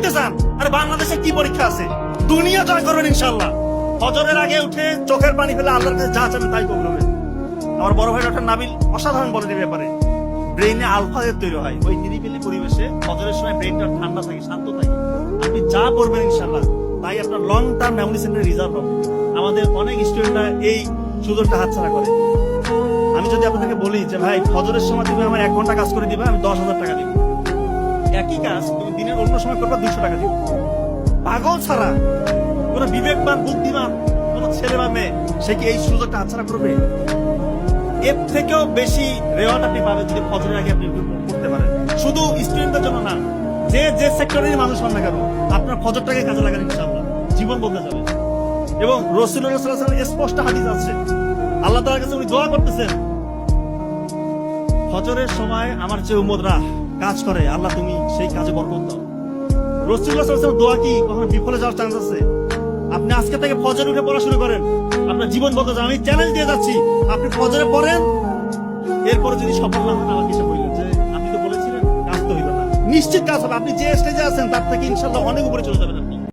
হইতে চান? আরে বাংলাদেশে কি পরীক্ষা আছে? দুনিয়া জয় করবেন ইনশাল্লাহ। ফজরের আগে উঠে চোখের পানি ফেলে আল্লাহর কাছে যা চাবেন তাই কবুল হবে। আমার বড় ভাই ডক্টর নাবিল অসাধারণ বলেন এই ব্যাপারে। ব্রেইনে আলফাজের তৈরি হয় ওই নিরিবিলি পরিবেশে, ফজরের সময় ব্রেইনটা ঠান্ডা থাকে, শান্ত থাকে। আপনি যা করবেন ইনশাল্লাহ তাই আপনার লং টার্ম মেমোরি সেন্টারে রিজার্ভ হবে। আমাদের অনেক স্টুডেন্টরা এই সুযোগটা হাতছাড়া করে। আমি যদি আপনাদেরকে বলি যে ভাই ফজরের সময় তুমি আমার 1 ঘন্টা কাজ করে দিবা, আমি 10,000 টাকা দিব। একই কাজ তুমি দিনের অন্য সময় করবা, 200 টাকা দিব। পাগল ছাড়া কোন বিবেকবান বুদ্ধিমান কোন ছেলে বা মেয়ে সে কি এই সুযোগটা হাতছাড়া করবে? এর থেকেও বেশি রেওয়ার্ড আপনি পাবেন যদি ফজরের আগে আপনি করতে পারেন। শুধু স্টুডেন্টদের জন্য না, যে যে সেক্টরের মানুষ হন না কেন, আপনার ফজরটাকে কাজে লাগান ইনশাআল্লাহ, জীবন বদলে যাবে। এবং রাসূলুল্লাহ সাল্লাল্লাহু আলাইহি ওয়াসাল্লাম স্পষ্ট হাদিস আছে, আল্লাহ তাআলার কাছে উনি দোয়া করতেছেন, ফজরের সময় আমার যে উম্মতরা কাজ করে আল্লাহ তুমি সেই কাজে বরকত দাও। রাসূলুল্লাহ সাল্লাল্লাহু আলাইহি ওয়াসাল্লাম দোয়া কি কখনো বিফলে যাওয়ার চান্স আছে? আপনি আজকে থেকে ফজর উঠে পড়া শুরু করেন, আপনার জীবন বদলে যাবে। আমি চ্যালেঞ্জ দিয়ে যাচ্ছি, আপনি ফজরে পড়েন, এরপরে যদি সফল না হন আমাকে এসে বললেন যে আপনি তো বলেছিলেন, কাজ তো হইল না। নিশ্চিত কাজ হবে। আপনি যে স্টেজে আছেন তার থেকে ইনশাআল্লাহ অনেক উপরে চলে যাবেন।